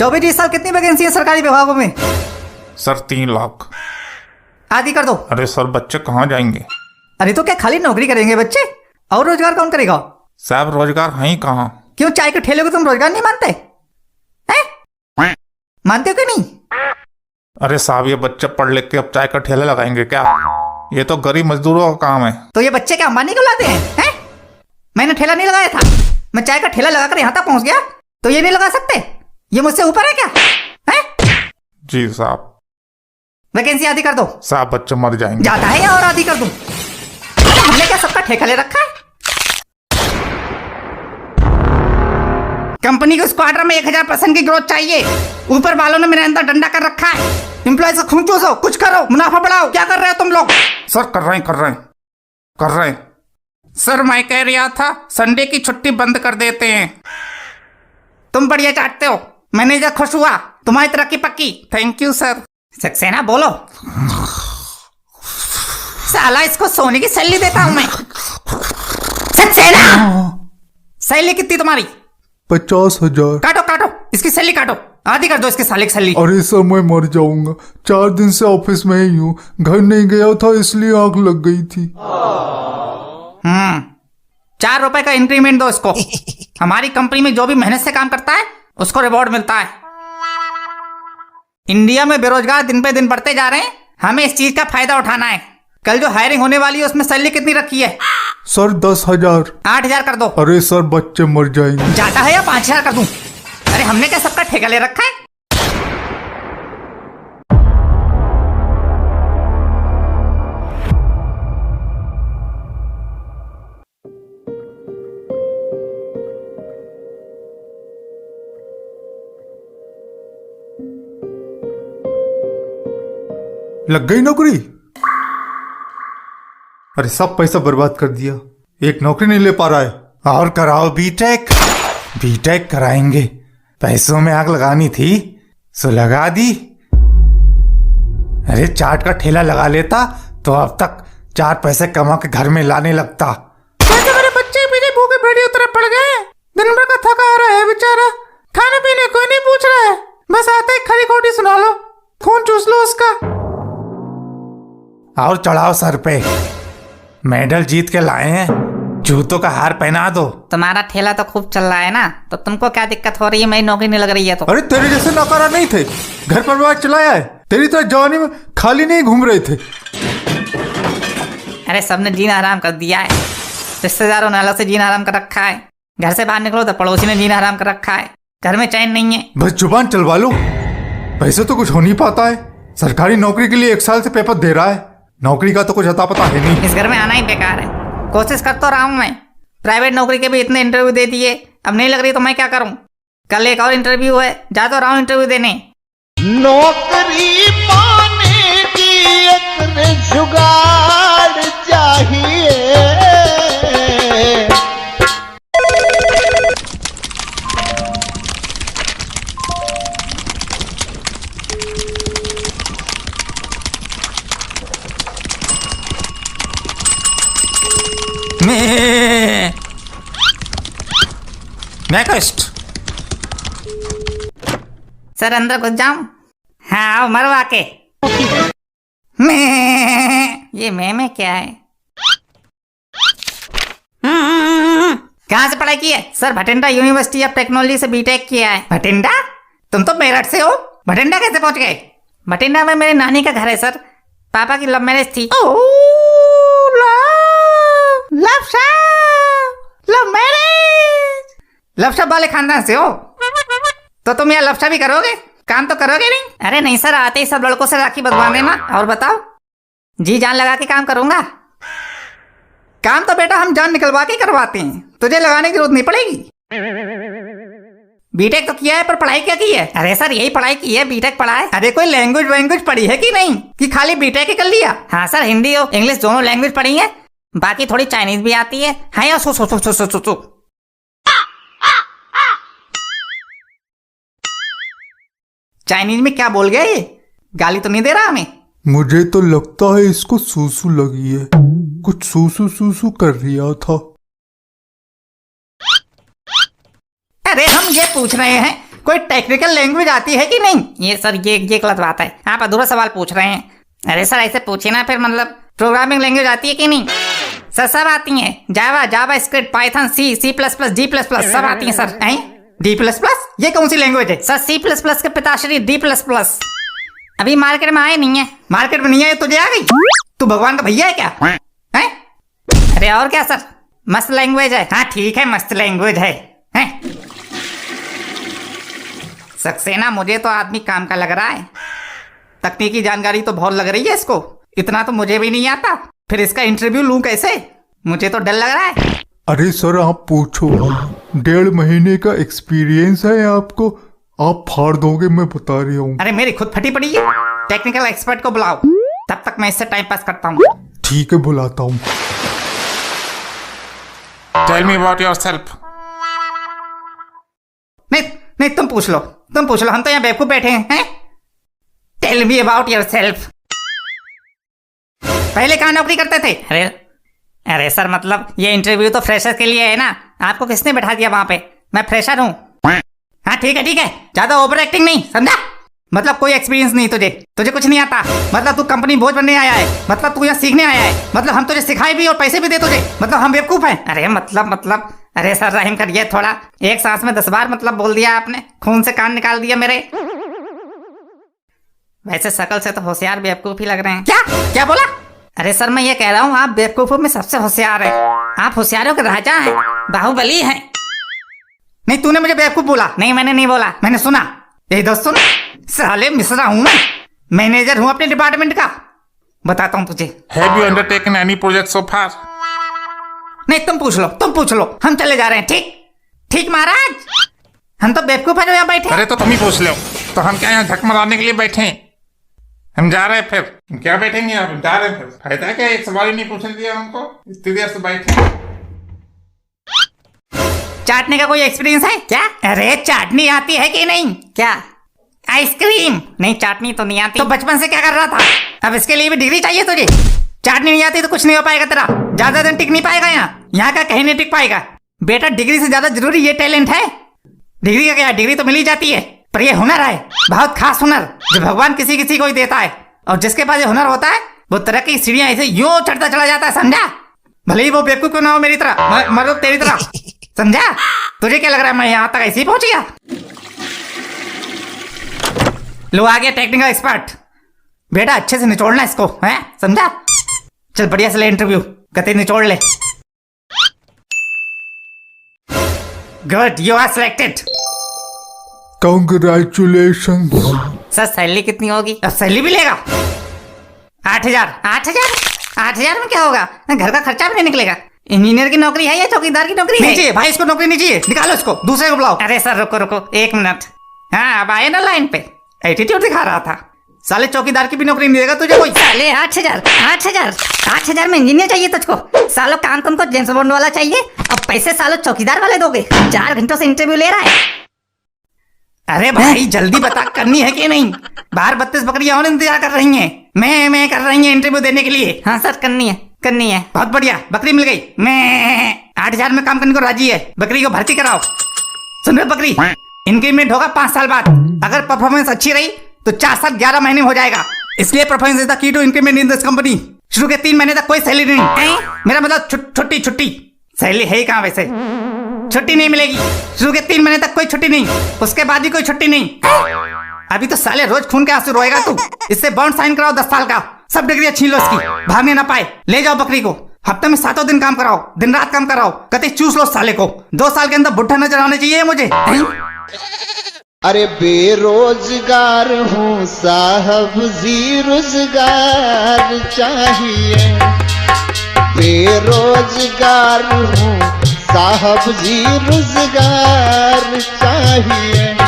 24-20 साल कितनी वैकेंसी है सरकारी विभागों में? सर 3 लाख। आधी कर दो। अरे सर बच्चे कहाँ जाएंगे? अरे तो क्या खाली नौकरी करेंगे बच्चे? और रोजगार कौन करेगा? साहब रोजगार है ही कहाँ? क्यों चाय के ठेले को तुम रोजगार नहीं मानते हैं? मानते हो कि नहीं? अरे साहब ये बच्चे पढ़ लिख के अब चाय का ठेला लगाएंगे क्या? ये तो गरीब मजदूरों का काम है। तो ये बच्चे क्या अंबानी को लाते हैं? मैंने ठेला नहीं लगाया था, मैं चाय का ठेला लगाकर यहाँ तक पहुँच गया, तो ये नहीं लगा सकते? ये मुझसे ऊपर है क्या? जी साहब। वैकेंसी आधी कर दो। साहब बच्चे मर जाएंगे। ज्यादा है या और आधी कर दूं? हमने क्या सबका ठेका ले रखा है? कंपनी को स्क्वाड्रन में 1000% की ग्रोथ चाहिए। ऊपर वालों ने मेरे अंदर डंडा कर रखा है। एम्प्लॉय से खून चूसो, कुछ करो, मुनाफा बढ़ाओ। क्या कर रहे हो तुम लोग? सर कर रहे हैं। सर मैं कह रहा था संडे की छुट्टी बंद कर देते हैं। तुम बढ़िया चाटते हो, मैनेजर खुश हुआ, तुम्हारी तरक्की पक्की। Thank you sir. सक्सेना बोलो। साला इसको सोने की सैलरी देता हूं मैं। सक्सेना सैलरी कितनी तुम्हारी? 50,000। काटो इसकी सैलरी काटो, आधी कर दो इसके साले की सैलरी। अरे सर मैं मर जाऊंगा, 4 दिन से ऑफिस में ही हूँ, घर नहीं गया था इसलिए आंख लग गई थी। 4 रुपए का इंक्रीमेंट दो इसको। हमारी कंपनी में जो भी मेहनत से काम करता है उसको रिवॉर्ड मिलता है। इंडिया में बेरोजगार दिन पे दिन बढ़ते जा रहे हैं, हमें इस चीज का फायदा उठाना है। कल जो हायरिंग होने वाली है उसमें सैलरी कितनी रखी है? सर 10,000। 8,000 कर दो। अरे सर बच्चे मर जाएंगे। ज्यादा है या 5,000 कर दूं? अरे हमने क्या सबका ठेका ले रखा है? लग गई नौकरी? अरे सब पैसा बर्बाद कर दिया, एक नौकरी नहीं ले पा रहा है। और कराओ बीटेक कराएंगे। पैसों में आग लगानी थी सो लगा दी। अरे चाट का ठेला लगा लेता तो अब तक 4 पैसे कमा के घर में लाने लगता। वैसे मेरे बच्चे पीछे भूखे भेड़ियों तरह पड़ गए। दिन भर का थका आ रहा है बेचारा, खाने पीने कोई नहीं पूछ रहा है, बस आते ही खरी खोटी सुना लो, खून चूस लो उसका। और चढ़ाओ सर पे, मेडल जीत के लाए हैं, जूतों का हार पहना दो। तुम्हारा ठेला तो खूब चल रहा है ना, तो तुमको क्या दिक्कत हो रही है? मेरी नौकरी नहीं लग रही है तो? अरे तेरे जैसे नौकरा नहीं थे, घर परिवार चलाया है, तेरी तरह जवानी में खाली नहीं घूम रहे थे। अरे सबने जीना हराम कर दिया है, रिश्तेदारों ने अलग से जीना हराम कर रखा है, घर से बाहर निकलो तो पड़ोसी ने जीना हराम कर रखा है, घर में चैन नहीं है। बस जुबान चलवा लो, वैसे तो कुछ हो नहीं पाता है। सरकारी नौकरी के लिए 1 साल से पेपर दे रहा है, नौकरी का तो कुछ अता पता है नहीं। इस घर में आना ही बेकार है। कोशिश कर तो रहा हूं मैं, प्राइवेट नौकरी के भी इतने इंटरव्यू दे दिए, अब नहीं लग रही तो मैं क्या करूं? कल एक और इंटरव्यू है, जा तो रहा हूं इंटरव्यू देने। नौकरी पाने की एक जुगाड़ चाहिए। नेक्स्ट। सर अंदर घुस जाऊं? हाँ आओ मरवा के। ये मैं क्या है? कहाँ से पढ़ाई की है? Sir Bathinda university of technology से बीटेक किया है। भटिंडा? तुम तो मेरठ से हो, भटिंडा कैसे पहुंच गए? भटिंडा में मेरी नानी का घर है सर, पापा की लव मैरिज थी। Love marriage? लवशा वाले खानदान से हो तो तुम यहाँ लवशा भी करोगे? काम तो करोगे नहीं? अरे नहीं सर, आते ही सब लड़कों से राखी बंधवा देना। और बताओ? जी जान लगा के काम करूंगा। काम तो बेटा हम जान निकलवा के करवाते हैं, तुझे लगाने की जरूरत नहीं पड़ेगी। बीटेक तो किया है पर पढ़ाई क्या की है? अरे सर यही पढ़ाई की है, बीटेक पढ़ा है। अरे कोई लैंग्वेज पढ़ी है कि नहीं, कि खाली बीटेक ही कर लिया? हाँ सर, हिंदी और इंग्लिश दोनों लैंग्वेज पढ़ी है, बाकी थोड़ी चाइनीज भी आती है। हाँ या सो चाइनीज में क्या बोल गया ये? गाली तो नहीं दे रहा हमें? मुझे तो लगता है इसको सूसू लगी है, कुछ सूसू कर रिया था। अरे हम ये पूछ रहे हैं कोई टेक्निकल लैंग्वेज आती है कि नहीं? ये सर ये गलत बात है, आप अधूरा सवाल पूछ रहे हैं। अरे सर ऐसे पूछे ना, फिर मतलब प्रोग्रामिंग लैंग्वेज आती है कि नहीं? सर सब आती हैं, जावा, जावा स्क्रिप्ट, पाइथन, सी, सी प्लस प्लस, जी प्लस प्लस सब आती हैं सर। डी प्लस प्लस ये कौन सी लैंग्वेज है? सर सी प्लस प्लस के पिताश्री डी प्लस प्लस अभी मार्केट में आए नहीं है। मार्केट में नहीं आए, तुझे आ गई? तू भगवान का भैया है क्या? हैं? अरे और क्या सर, मस्त लैंग्वेज है। हाँ ठीक है, मस्त लैंग्वेज है। सक्सेना, मुझे तो आदमी काम का लग रहा है। तकनीकी जानकारी तो बहुत लग रही है इसको, इतना तो मुझे भी नहीं आता। फिर इसका इंटरव्यू लूं कैसे? मुझे तो डर लग रहा है। अरे सर आप पूछो, 1.5 महीने का एक्सपीरियंस है आपको, आप फाड़ दोगे, मैं बता रही हूँ। अरे मेरी खुद फटी पड़ी है, टेक्निकल एक्सपर्ट को बुलाओ, तब तक मैं इससे टाइम पास करता हूँ। ठीक है बुलाता हूँ। Tell me about yourself. नहीं नहीं, तुम पूछ लो, हम तो यहाँ बेवकूफ बैठे हैं। Tell me about yourself. पहले कहाँ नौकरी करते थे? अरे सर मतलब ये इंटरव्यू तो फ्रेशर के लिए है ना, आपको किसने बैठा दिया वहां पे? मैं फ्रेशर हूँ। हाँ ठीक है, ज्यादा ओवर एक्टिंग नहीं, समझा? मतलब कोई एक्सपीरियंस नहीं तुझे कुछ नहीं आता, मतलब तू कंपनी बोझ बनने आया है, मतलब तू यहाँ सीखने आया है, मतलब हम तुझे सिखाए भी और पैसे भी दे तुझे, मतलब हम बेवकूफ हैं? अरे मतलब अरे सर रहम करिए थोड़ा, एक सांस में 10 बार मतलब बोल दिया आपने, खून से कान निकाल दिया मेरे। वैसे शकल से तो होशियार बेवकूफ ही लग रहे हैं। क्या बोला? अरे सर मैं ये कह रहा हूँ आप बेवकूफों में सबसे होशियार है, आप होशियारों के राजा हैं, बाहुबली हैं। नहीं तूने मुझे बेवकूफ बोला? नहीं मैंने नहीं बोला, मैंने सुना। यही दोस्त सुन, साले मिश्रा हूँ मैं, मैनेजर हूँ अपने डिपार्टमेंट का, बताता हूँ तुझे। Have you undertaken any project so far? नहीं तुम पूछ लो, हम चले जा रहे हैं। ठीक महाराज, हम तो बेवकूफ है जो यहाँ बैठे। अरे तो तुम ही पूछ लो, तो हम क्या यहाँ झक मराने के लिए बैठे हैं? हम जा रहे हैं, फिर क्या बैठेंगे? आप जा रहे हैं, फिर फायदा क्या? एक सवाल ही नहीं पूछने दिया हमको, इतनी देर से बैठे। चाटने का कोई एक्सपीरियंस है क्या? अरे चाटनी आती है कि नहीं? क्या आइसक्रीम? नहीं चाटनी तो नहीं आती। तो बचपन से क्या कर रहा था? अब इसके लिए भी डिग्री चाहिए तुझे? चाटनी नहीं आती तो कुछ नहीं हो पाएगा तेरा, ज्यादा दिन टिक नहीं पाएगा यहाँ का कहीं नहीं टिक पाएगा। बेटा डिग्री से ज्यादा जरूरी ये टैलेंट है। डिग्री का क्या, डिग्री तो मिल ही जाती है, पर ये हुनर है, बहुत खास हुनर, जो भगवान किसी को ही देता है, और जिसके पास ये हुनर होता है वो तरक्की की सीढ़ियां ऐसे यूं चढ़ता चला जाता है, समझा? भले ही वो बेवकूफ क्यों ना हो मेरी तरह, मतलब तेरी तरह, समझा? तुझे क्या लग रहा है मैं यहाँ तक ऐसे ही पहुंच गया? लो आ गया टेक्निकल एक्सपर्ट। बेटा अच्छे से निचोड़ना इसको, है समझा? चल बढ़िया से ले इंटरव्यू, गति निचोड़ ले। Good, you are selected. Congratulation. Sir salary कितनी होगी? अब सैलरी भी लेगा? 8,000 में क्या होगा? घर का खर्चा भी नहीं निकलेगा। इंजीनियर की नौकरी है या चौकीदार की नौकरी है? नहीं चाहिए भाई, इसको नौकरी नहीं चाहिए, निकालो इसको, दूसरे को बुलाओ। अरे सर रुको 1 मिनट। हाँ अब आए ना लाइन पे, एटीट्यूड दिखा रहा था। साले चौकीदार की भी नौकरी नहीं देगा तुझे कोई। साले 8,000 में इंजीनियर चाहिए तुझको? सालो काम तुमको जेम्स बॉन्ड वाला चाहिए और पैसे सालो चौकीदार वाले दोगे? 4 घंटों से इंटरव्यू ले रहा है। अरे भाई जल्दी बता, करनी है कि नहीं? बाहर 32 बकरियां और इंतजार कर रही हैं, मैं कर रही हैं इंटरव्यू देने के लिए। हाँ सर करनी है। बहुत बढ़िया, बकरी मिल गई। मैं 8,000 में काम करने को राजी है, बकरी को भर्ती कराओ। सुन रहे बकरी, इंक्रीमेंट होगा 5 साल बाद, अगर परफॉर्मेंस अच्छी रही तो 4 साल 11 महीने में हो जाएगा, इसलिए performance is the key to increment in this company. शुरू के 3 महीने तक कोई सैलरी नहीं, मेरा मतलब छुट्टी। सैलरी है ही कहाँ वैसे? छुट्टी नहीं मिलेगी, शुरू के 3 महीने तक कोई छुट्टी नहीं, उसके बाद भी कोई छुट्टी नहीं। अभी तो साले रोज खून के आंसू रोएगा तू। इससे बॉन्ड साइन कराओ 10 साल का, सब डिग्रियां छीन लो इसकी, भागने ना पाए। ले जाओ बकरी को, हफ्ते में 7 दिन काम कराओ, दिन रात काम कराओ, कते चूस लो साले को। 2 साल के अंदर बुढ़ा नजर आने चाहिए मुझे। अरे बेरोजगार हूँ साहब जी, रोजगार चाहिए। बेरोजगार हूँ साहब जी, रोजगार चाहिए।